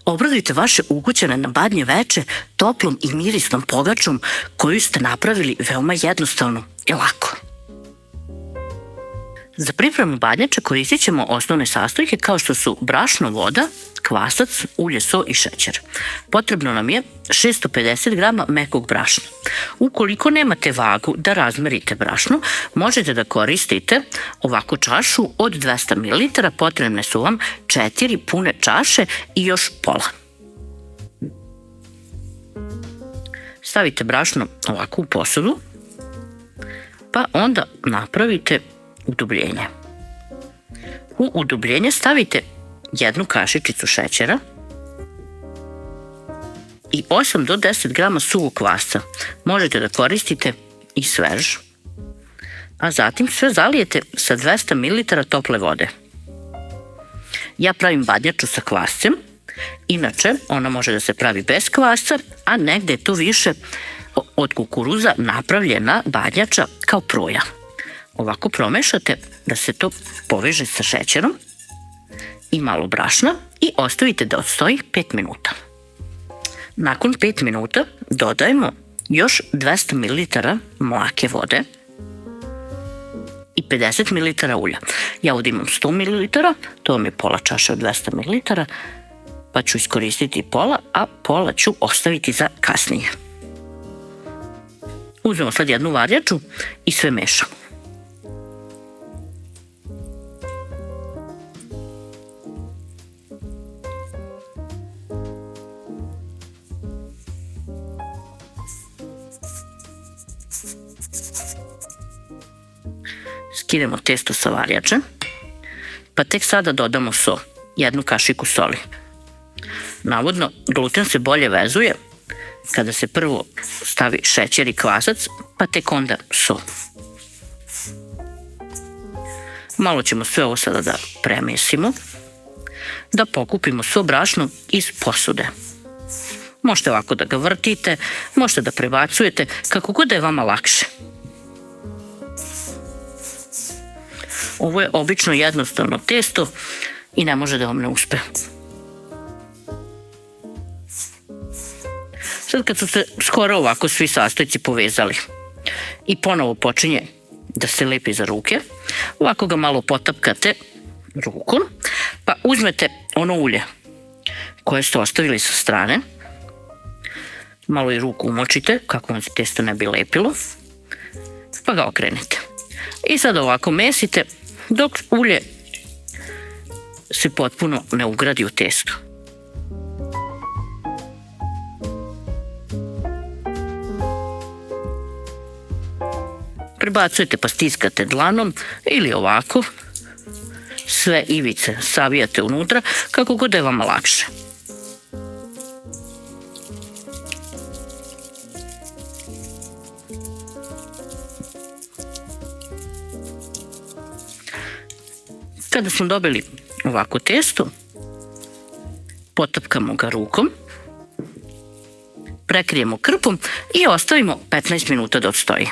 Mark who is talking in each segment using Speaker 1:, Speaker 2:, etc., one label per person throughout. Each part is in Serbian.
Speaker 1: Obradujte vaše ukućane na badnje veče toplom i mirisnom pogačom koju ste napravili veoma jednostavno i lako. Za pripremu badnjača koristit ćemo osnovne sastojke kao što su brašno, voda, kvasac, ulje, so i šećer. Potrebno nam je 650 grama mekog brašna. Ukoliko nemate vagu da razmerite brašno, možete da koristite ovakvu čašu od 200 ml, potrebne su vam 4 pune čaše i još pola. Stavite brašno ovako u posudu, pa onda napravite udubljenje. U udubljenje stavite 1 kašičicu šećera i 8 do 10 grama suvog kvasca. Možete da koristite i svež. A zatim sve zalijete sa 200 ml tople vode. Ja pravim badnjaču sa kvascem. Inače, ona može da se pravi bez kvasca, a negde je to više od kukuruza napravljena badnjača kao proja. Ovako promešate da se to poveže sa šećerom i malo brašna i ostavite da odstoji 5 minuta. Nakon 5 minuta dodajemo još 200 ml mlake vode i 50 ml ulja. Ja ovdje imam 100 ml, to vam je pola čaše od 200 ml, pa ću iskoristiti pola, a pola ću ostaviti za kasnije. Uzmemo sad jednu varjaču i sve mešamo. Skinemo testo sa varjače, pa tek sada dodamo so, 1 kašiku soli. Navodno, gluten se bolje vezuje kada se prvo stavi šećer i kvasac, pa tek onda so. Malo ćemo sve ovo sada da premesimo, da pokupimo svo brašno iz posude. Možete ovako da ga vrtite, možete da prebacujete, kako god da je vama lakše. Ovo je obično jednostavno testo i ne može da vam ne uspe. Sad kad su se skoro ovako svi sastojci povezali i ponovo počinje da se lepi za ruke, ovako ga malo potapkate rukom, pa uzmete ono ulje koje ste ostavili sa strane, malo i ruku umočite kako vam se testo ne bi lepilo, pa ga okrenete. I sad ovako mesite dok ulje se potpuno ne ugradi u testo. Prebacujete pa stiskate dlanom ili ovako sve ivice savijate unutra kako god je vama lakše. Kada smo dobili ovako testo, potapkamo ga rukom, prekrijemo krpom i ostavimo 15 minuta da odstoji.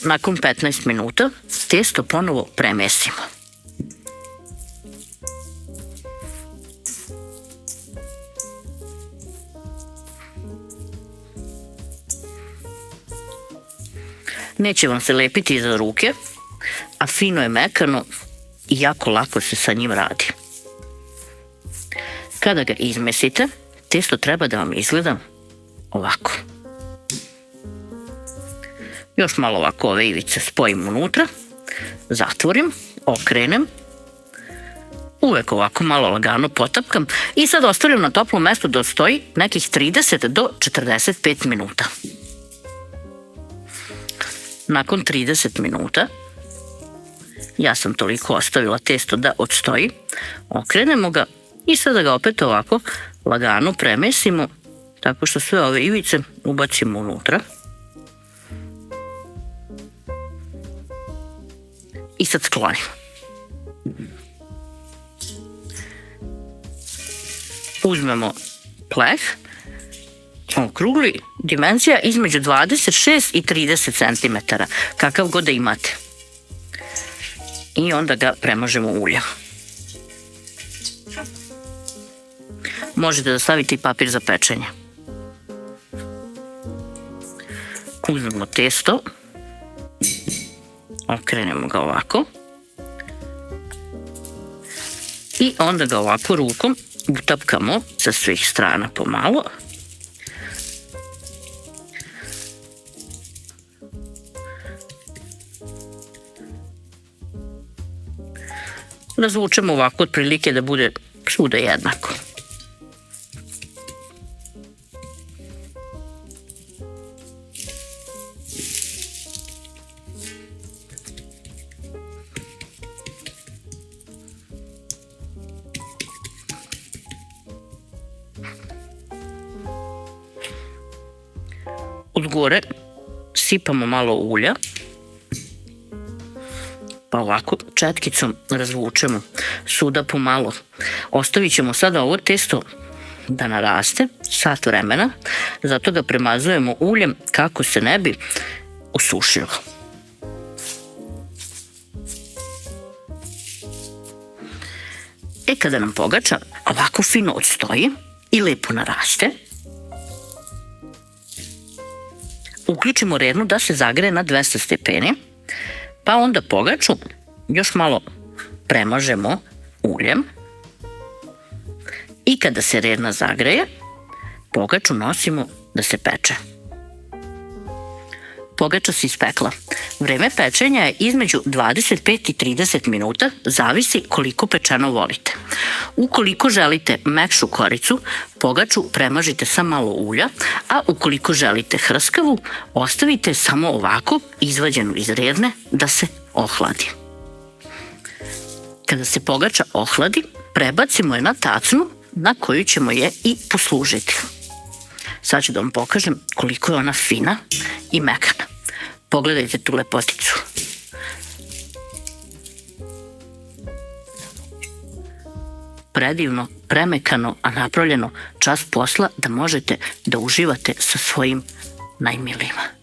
Speaker 1: Nakon 15 minuta testo ponovo premesimo. Neće vam se lepiti iza ruke, a fino je mekano i jako lako se sa njim radi. Kada ga izmesite, testo treba da vam izgleda ovako. Još malo ovako ove ivice spojim unutra, zatvorim, okrenem, uvek ovako malo lagano potapkam i sad ostavljam na toplom mestu da stoji nekih 30 do 45 minuta. Nakon 30 minuta, ja sam toliko ostavila testo da odstoji, okrenemo ga i sada ga opet ovako lagano premesimo tako što sve ove ivice ubacimo unutra. I sad sklonimo. Uzmemo pleh, okrugli, dimenzija između 26 i 30 cm, kakav god da imate. I onda ga premažemo uljem. Možete da stavite i papir za pečenje. Uzmemo testo, okrenemo ga ovako i onda ga ovako rukom utapkamo sa svih strana pomalo. Razvučemo ovako otprilike da bude svuda jednako. Od gore sipamo malo ulja, pa ovako četkicom razvučemo svuda pomalo. Ostavit ćemo sada ovo testo da naraste sat vremena, zato ga premazujemo uljem kako se ne bi osušilo. Kada nam pogača ovako fino odstoji i lepo naraste, uključimo rernu da se zagreje na 200 stepeni, pa onda pogaču još malo premažemo uljem i kada se rerna zagreje, pogaču nosimo da se peče. Pogača se ispekla. Vreme pečenja je između 25 i 30 minuta, zavisi koliko pečeno volite. Ukoliko želite mekšu koricu, pogaču premažite sa malo ulja, a ukoliko želite hrskavu, ostavite samo ovako izvađenu iz rerne da se ohladi. Kada se pogača ohladi, prebacimo je na tacnu na koju ćemo je i poslužiti. Sad ću da vam pokažem koliko je ona fina i mekana. Pogledajte tu lepoticu. Predivno, premekano, a napravljeno čas posla da možete da uživate sa svojim najmilijima.